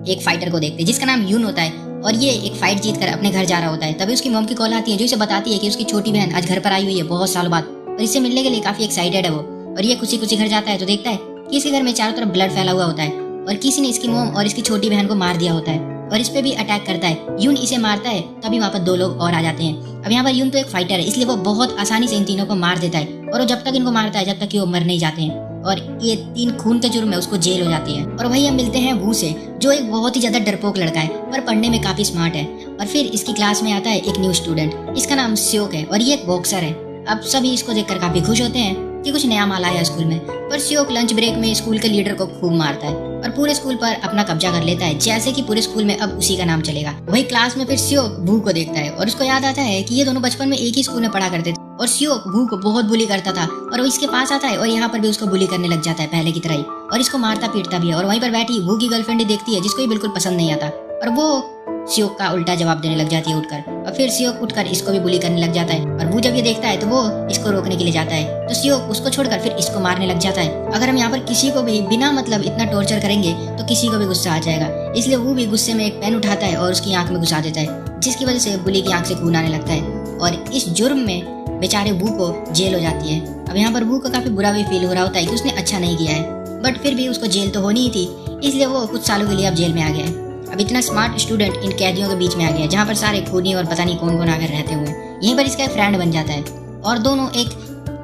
एक फाइटर को देखते हैं जिसका नाम यून होता है और ये एक फाइट जीत कर अपने घर जा रहा होता है। तभी उसकी मॉम की कॉल आती है जो इसे बताती है कि उसकी छोटी बहन आज घर पर आई हुई है बहुत सालों बाद और इससे मिलने के लिए काफी एक्साइटेड है वो। और ये खुशी खुशी घर जाता है तो देखता है कि इसके घर में चारों तरफ ब्लड फैला हुआ होता है और किसी ने इसकी मॉम और इसकी छोटी बहन को मार दिया होता है और इस पे भी अटैक करता है। यून इसे मारता है तभी वहाँ पर 2 लोग और आ जाते हैं। अब यहाँ पर यून तो एक फाइटर है इसलिए वो बहुत आसानी से इन तीनों को मार देता है और वो जब तक इनको मारता है जब तक कि वो मर नहीं जाते हैं और ये 3 खून के जुर्म में उसको जेल हो जाती है। और वही हम मिलते हैं वू से जो एक बहुत ही ज्यादा डरपोक लड़का है पर पढ़ने में काफी स्मार्ट है। और फिर इसकी क्लास में आता है एक न्यू स्टूडेंट, इसका नाम स्योक है और ये एक बॉक्सर है। अब सभी इसको देखकर काफी खुश होते हैं कि कुछ नया माल आया स्कूल में। पर स्योक लंच ब्रेक में स्कूल के लीडर को खूब मारता है और पूरे स्कूल पर अपना कब्जा कर लेता है जैसे कि पूरे स्कूल में अब उसी का नाम चलेगा। वही क्लास में फिर स्योक वू को देखता है और उसको याद आता है कि ये दोनों बचपन में एक ही स्कूल में पढ़ा करते थे और स्योक वू को बहुत बुली करता था और वो इसके पास आता है और यहाँ पर भी उसको बुली करने लग जाता है पहले की तरह ही और इसको मारता पीटता भी है। और वहीं पर बैठी वू की गर्लफ्रेंड देखती है जिसको ये बिल्कुल पसंद नहीं आता और वो स्योक का उल्टा जवाब देने लग जाती है उठकर और फिर स्योक उठकर इसको भी बुली करने लग जाता है। और वो जब ये देखता है तो वो इसको रोकने के लिए जाता है तो स्योक उसको छोड़कर फिर इसको मारने लग जाता है। अगर हम यहाँ पर किसी को भी बिना मतलब इतना टॉर्चर करेंगे तो किसी को भी गुस्सा आ जाएगा, इसलिए वो भी गुस्से में एक पेन उठाता है और उसकी आंख में घुसा देता है जिसकी वजह से बुली की आंख से खून आने लगता है और इस जुर्म में बेचारे वू को जेल हो जाती है। अब यहाँ पर वू को काफी बुरा भी फील हो रहा होता है कि उसने अच्छा नहीं किया है बट फिर भी उसको जेल तो होनी ही थी इसलिए वो कुछ सालों के लिए अब जेल में आ गया है। अब इतना स्मार्ट स्टूडेंट इन कैदियों के बीच में आ गया जहाँ पर सारे खूनी और पता नहीं कौन कौन आकर रहते हुए यहीं पर इसका एक फ्रेंड बन जाता है और दोनों एक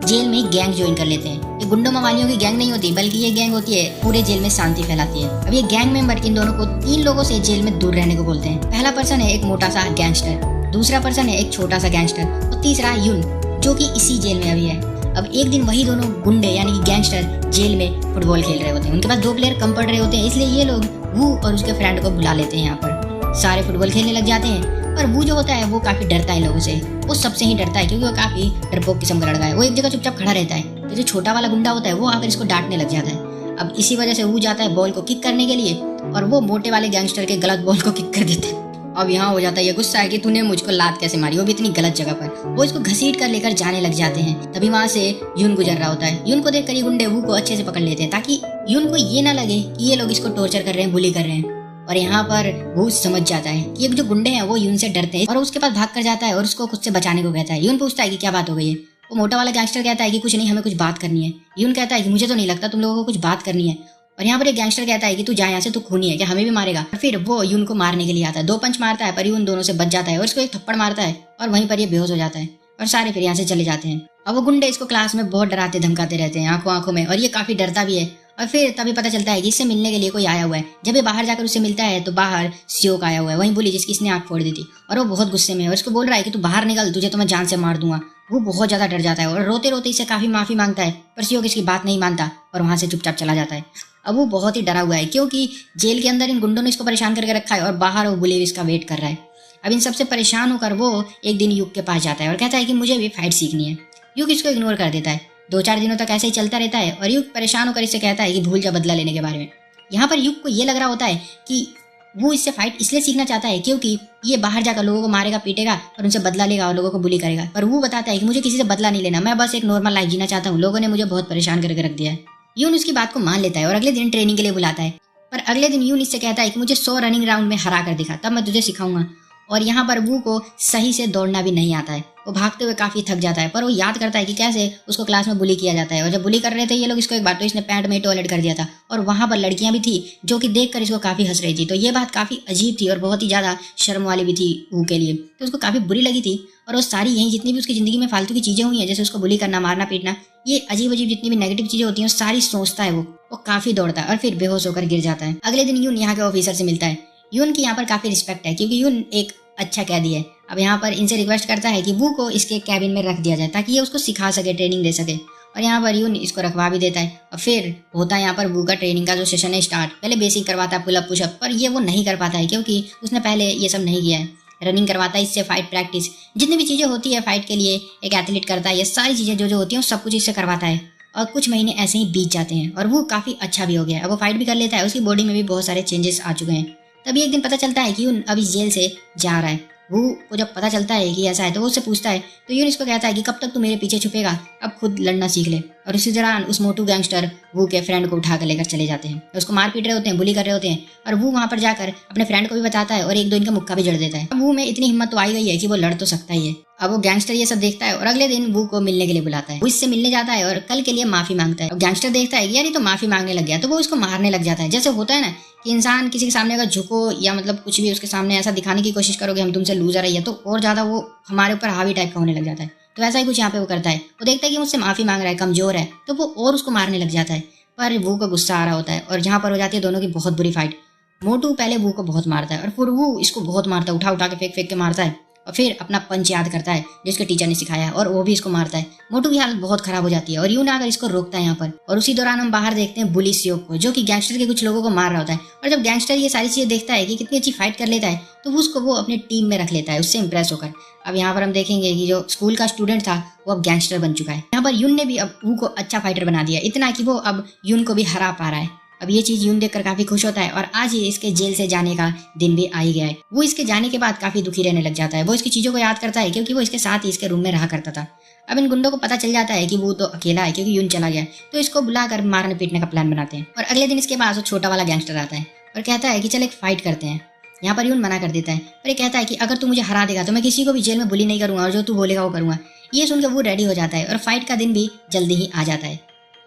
जेल में गैंग ज्वाइन कर लेते हैं। ये गुंडों मवालियों की गैंग नहीं होती बल्कि ये गैंग होती है पूरे जेल में शांति फैलाती है। अब ये गैंग मेंबर इन दोनों को 3 लोगों से जेल में दूर रहने को बोलते हैं। पहला पर्सन है एक मोटा सा गैंगस्टर, दूसरा पर्सन है एक छोटा सा गैंगस्टर और तीसरा यून जो कि इसी जेल में अभी है। अब एक दिन वही दोनों गुंडे यानी कि गैंगस्टर जेल में फुटबॉल खेल रहे होते हैं, उनके पास 2 प्लेयर कम पड़ रहे होते हैं इसलिए ये लोग वू और उसके फ्रेंड को बुला लेते हैं। यहाँ पर सारे फुटबॉल खेलने लग जाते हैं पर वू जो होता है वो काफी डरता है लोगों से, वो सबसे ही डरता है क्योंकि वो काफी डरपोक किस्म का लड़का है। वो एक जगह चुपचाप खड़ा रहता है तो जो छोटा वाला गुंडा होता है वो आकर इसको डांटने लग जाता है। अब इसी वजह से वू जाता है बॉल को किक करने के लिए और वो मोटे वाले गैंगस्टर के गलत बॉल को किक कर देता है। अब यहाँ हो जाता है ये गुस्सा है कि तूने मुझको लात कैसे मारी, वो भी इतनी गलत जगह पर। वो इसको घसीट कर लेकर जाने लग जाते हैं। तभी वहाँ से यून गुजर रहा होता है। यून को देखकर ये गुंडे वू को अच्छे से पकड़ लेते हैं ताकि यून को ये ना लगे कि ये लोग इसको टॉर्चर कर रहे हैं, बुली कर रहे हैं। और यहाँ पर वो समझ जाता है कि ये जो गुंडे हैं वो यून से डरते हैं और उसके पास भाग कर जाता है और उसको खुद से बचाने को कहता है। यून पूछता है कि क्या बात हो गई है। वो मोटा वाला गैंगस्टर कहता है कि कुछ नहीं, हमें कुछ बात करनी है। यून कहता है कि मुझे तो नहीं लगता तुम लोगों को कुछ बात करनी है। और यहाँ पर एक गैंगस्टर कहता है कि तू जा यहाँ से, तू खूनी है, क्या हमें भी मारेगा। फिर वो यून को मारने के लिए आता है, 2 पंच मारता है पर यून दोनों से बच जाता है और इसको एक थप्पड़ मारता है और वहीं पर ये बेहोश हो जाता है और सारे फिर यहाँ से चले जाते हैं। अब वो गुंडे इसको क्लास में बहुत डराते धमकाते रहते हैं आंखों आंखों में और ये काफी डरता भी है। और फिर तभी पता चलता है कि इससे मिलने के लिए कोई आया हुआ है। जब ये बाहर जाकर उससे मिलता है तो बाहर स्योक आया हुआ है, वहीं बुली जिसकी इसने आंख फोड़ दी थी और वो बहुत गुस्से में है और इसको बोल रहा है कि तू बाहर निकल, तुझे तो मैं जान से मार दूंगा। वो बहुत ज्यादा डर जाता है और रोते रोते इससे काफी माफी मांगता है पर स्योक इसकी बात नहीं मानता और वहां से चुपचाप चला जाता है। अब वो बहुत ही डरा हुआ है क्योंकि जेल के अंदर इन गुंडों ने इसको परेशान करके रखा है और बाहर वो बुली इसका वेट कर रहा है। अब इन सबसे परेशान होकर वो एक दिन युग के पास जाता है और कहता है कि मुझे भी फाइट सीखनी है। युग इसको इग्नोर कर देता है। 2-4 दिनों तक ऐसे ही चलता रहता है और युग परेशान होकर इससे कहता है कि भूल जा बदला लेने के बारे में। यहाँ पर युग को ये लग रहा होता है कि वो इससे फाइट इसलिए सीखना चाहता है क्योंकि ये बाहर जाकर लोगों को मारेगा पीटेगा और उनसे बदला लेगा और लोगों को बुली करेगा। पर वो बताता है कि मुझे किसी से बदला नहीं लेना, मैं बस एक नॉर्मल लाइफ जीना चाहता हूँ, लोगों ने मुझे बहुत परेशान करके रख दिया है। यून उसकी बात को मान लेता है और अगले दिन ट्रेनिंग के लिए बुलाता है। पर अगले दिन यून इससे कहता है कि मुझे 100 रनिंग राउंड में हरा कर दिखा, तब मैं तुझे सिखाऊंगा। और यहाँ पर वू को सही से दौड़ना भी नहीं आता है, वो भागते हुए काफी थक जाता है पर वो याद करता है कि कैसे उसको क्लास में बुली किया जाता है। और जब बुली कर रहे थे ये लोग इसको एक बार तो इसने पैंट में टॉयलेट कर दिया था और वहां पर लड़कियां भी थी जो कि देखकर इसको काफी हंस रही थी। तो ये बात काफी अजीब थी और बहुत ही ज्यादा शर्म वाली भी थी वू के लिए, तो उसको काफी बुरी लगी थी। और वो सारी यही जितनी भी उसकी जिंदगी में फालतू की चीजें हुई हैं, जैसे उसको बुली करना, मारना पीटना, ये अजीब अजीब जितनी भी नेगेटिव चीजें होती हैं सारी सोचता है वो काफी दौड़ता है और फिर बेहोश होकर गिर जाता है। अगले दिन यून यहाँ के ऑफिसर से मिलता है। यून की यहाँ पर काफी रिस्पेक्ट है क्योंकि यून एक अच्छा कैदी है। अब यहाँ पर इनसे रिक्वेस्ट करता है कि वू को इसके कैबिन में रख दिया जाए ताकि ये उसको सिखा सके, ट्रेनिंग दे सके। और यहाँ पर यून इसको रखवा भी देता है और फिर होता है यहाँ पर वू का ट्रेनिंग का जो सेशन है स्टार्ट। पहले बेसिक करवाता है, पुलअप पुशअप, पर ये वो नहीं कर पाता है क्योंकि उसने पहले ये सब नहीं किया है। रनिंग करवाता है इससे, फाइट प्रैक्टिस जितनी भी चीजें होती है फाइट के लिए एक एथलीट करता है, ये सारी चीजें जो होती हैं सब कुछ इससे करवाता है। और कुछ महीने ऐसे ही बीत जाते हैं और वो काफी अच्छा भी हो गया है। अब वो फाइट भी कर लेता है, उसकी बॉडी में भी बहुत सारे चेंजेस आ चुके हैं। तभी एक दिन पता चलता है कि यून अब इस जेल से जा रहा है वो को जब पता चलता है कि ऐसा है तो वो उससे पूछता है। तो यून इसको कहता है कि कब तक तू मेरे पीछे छुपेगा, अब खुद लड़ना सीख ले। और इसी दौरान उस मोटू गैंगस्टर वो के फ्रेंड को उठा कर लेकर चले जाते हैं, उसको मार पीट रहे होते हैं, बुली कर रहे होते हैं। और वो वहाँ पर जाकर अपने फ्रेंड को भी बताता है और एक दो इनका मुक्का भी जड़ देता है। अब वो में इतनी हिम्मत तो आई गई है कि वो लड़ तो सकता ही है। अब वो गैंगस्टर ये सब देखता है और अगले दिन वो को मिलने के लिए बुलाता है। वो इससे मिलने जाता है और कल के लिए माफी मांगता है। अब गैंगस्टर देखता है कि यार ये तो माफी मांगने लग गया, तो वो उसको मारने लग जाता है। जैसे होता है ना कि इंसान किसी के सामने अगर झुको या मतलब कुछ भी उसके सामने ऐसा दिखाने की कोशिश करोगे हम तुमसे लूजर है, तो और ज्यादा वो हमारे ऊपर हावी टाइप का होने लग जाता है। तो ऐसा ही कुछ यहाँ पे वो करता है। वो देखता है कि मुझसे माफी मांग रहा है, कमजोर है, तो वो और उसको मारने लग जाता है। पर वो को गुस्सा आ रहा होता है और जहाँ पर हो जाती है दोनों की बहुत बुरी फाइट। मोटू पहले वो को बहुत मारता है और फिर वो इसको बहुत मारता है, उठा उठा के फेंक फेंक के मारता है। और फिर अपना पंच याद करता है जिसके टीचर ने सिखाया है और वो भी इसको मारता है। मोटू की हालत बहुत खराब हो जाती है और यून आकर इसको रोकता है यहाँ पर। और उसी दौरान हम बाहर देखते हैं बुली सियोक को, जो कि गैंगस्टर के कुछ लोगों को मार रहा होता है। और जब गैंगस्टर ये सारी चीजें देखता है कि कितनी अच्छी फाइट कर लेता है, तो उसको वो अपनी टीम में रख लेता है, उससे इंप्रेस होकर। अब यहाँ पर हम देखेंगे कि जो स्कूल का स्टूडेंट था वो अब गैंगस्टर बन चुका है। यहाँ पर यून ने भी अब वू को अच्छा फाइटर बना दिया, इतना कि वो अब यून को भी हरा पा रहा है। अब ये चीज यून देखकर काफी खुश होता है और आज ही इसके जेल से जाने का दिन भी आ ही गया है। वो इसके जाने के बाद काफी दुखी रहने लग जाता है। वो इसकी चीजों को याद करता है क्योंकि वो इसके साथ ही इसके रूम में रहा करता था। अब इन गुंडों को पता चल जाता है कि वो तो अकेला है क्योंकि यून चला गया, तो इसको बुलाकर मारने पीटने का प्लान बनाते हैं। और अगले दिन इसके पास वो छोटा वाला गैंगस्टर आता है और कहता है कि चल एक फाइट करते हैं। यहाँ पर यून मना कर देता है और ये कहता है कि अगर तू मुझे हरा देगा तो मैं किसी को भी जेल में बुली नहीं करूंगा और जो तू बोलेगा वो करूंगा। ये सुनकर वो रेडी हो जाता है और फाइट का दिन भी जल्दी ही आ जाता है।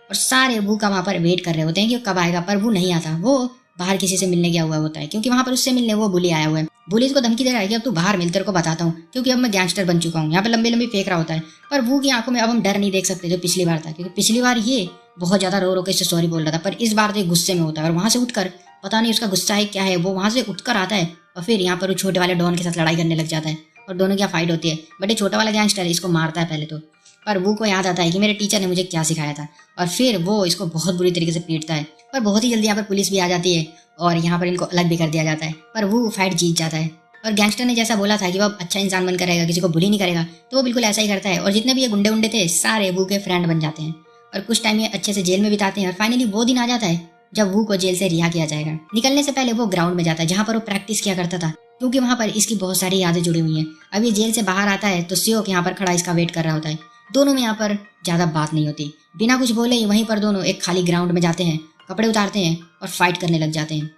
और सारे वो का वहाँ पर वेट कर रहे होते हैं कि कब आएगा, पर वो नहीं आता। वो बाहर किसी से मिलने गया हुआ होता है क्योंकि वहाँ पर उससे मिलने वो बुली आया हुआ है। बुली इसको धमकी दे रहा है कि अब तू बाहर मिल, तेरे को बताता हूँ, क्योंकि अब मैं गैंगस्टर बन चुका हूँ। यहाँ पे लंबी लंबी फेंक रहा होता है। पर वो की आंखों में अब हम डर नहीं देख सकते जो पिछली बार था, क्योंकि पिछली बार ये बहुत ज्यादा रो रो के इससे सॉरी बोल रहा था, पर इस बार तो गुस्से में होता है। और वहां से उठकर पता नहीं उसका गुस्सा है क्या है, वो वहां से उठकर आता है और फिर यहाँ पर वो छोटे वाले डॉन के साथ लड़ाई करने लग जाता है और दोनों की फाइट होती है। बट ये छोटा वाला गैंगस्टर इसको मारता है पहले तो, पर वो को याद आता है कि मेरे टीचर ने मुझे क्या सिखाया था और फिर वो इसको बहुत बुरी तरीके से पीटता है। पर बहुत ही जल्दी यहाँ पर पुलिस भी आ जाती है और यहाँ पर इनको अलग भी कर दिया जाता है। पर वो फाइट जीत जाता है और गैंगस्टर ने जैसा बोला था कि वो अच्छा इंसान बनकर रहेगा, किसी को बुली नहीं करेगा, तो वो बिल्कुल ऐसा ही करता है। और जितने भी ये गुंडे उंडे थे सारे वो के फ्रेंड बन जाते हैं और कुछ टाइम ये अच्छे से जेल में बिताते हैं। और फाइनली वो दिन आ जाता है जब वो को जेल से रिहा किया जाएगा। निकलने से पहले वो ग्राउंड में जाता है जहाँ पर वो प्रैक्टिस किया करता था, क्योंकि वहाँ पर इसकी बहुत सारी यादें जुड़ी हुई हैं। अब ये जेल से बाहर आता है तो सियोक यहाँ पर खड़ा इसका वेट कर रहा होता है। दोनों में यहाँ पर ज्यादा बात नहीं होती, बिना कुछ बोले ही वहीं पर दोनों एक खाली ग्राउंड में जाते हैं, कपड़े उतारते हैं और फाइट करने लग जाते हैं।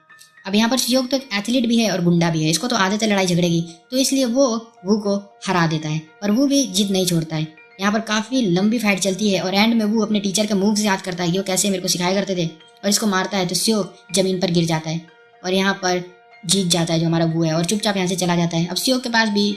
अब यहाँ पर सियोक तो एक एथलीट भी है और गुंडा भी है, इसको तो आदत है लड़ाई झगड़े की, तो इसलिए वो को हरा देता है। और वो भी जिद नहीं छोड़ता है। यहाँ पर काफी लंबी फाइट चलती है और एंड में वो अपने टीचर के मूव से याद करता है कि वो कैसे मेरे को सिखाया करते थे और इसको मारता है तो सियोक जमीन पर गिर जाता है और यहाँ पर जीत जाता है जो हमारा वो है और चुपचाप यहाँ से चला जाता है। अब सियोक के पास भी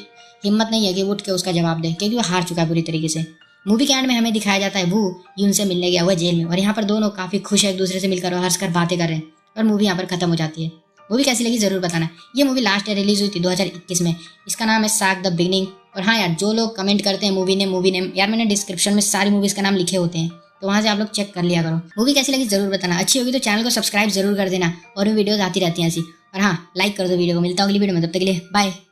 हिम्मत नहीं है कि वो उठ के उसका जवाब दे, क्योंकि वो हार चुका है बुरी तरीके से। मूवी के एंड में हमें दिखाया जाता है वो यून से मिलने गया हुआ जेल में और यहाँ पर दोनों काफी खुश है एक दूसरे से मिलकर और हंस कर बातें कर रहे हैं और मूवी यहाँ पर खत्म हो जाती है। मूवी कैसी लगी जरूर बताना। ये मूवी लास्ट ईयर रिलीज हुई थी 2021 में। इसका नाम है साग द बिगनिंग। और हाँ यार, जो लोग कमेंट करते हैं मूवी नेम यार, मैंने डिस्क्रिप्शन में सारी मूवीज का नाम लिखे होते हैं, तो वहां से आप लोग चेक कर लिया करो। मूवी कैसी लगी जरूर बताना। अच्छी होगी तो चैनल को सब्सक्राइब जरूर कर देना और भी वीडियोस आती रहती हैं ऐसी। और हाँ, लाइक कर दो वीडियो को। मिलता हूँ अगली वीडियो में, तब तक के लिए बाय।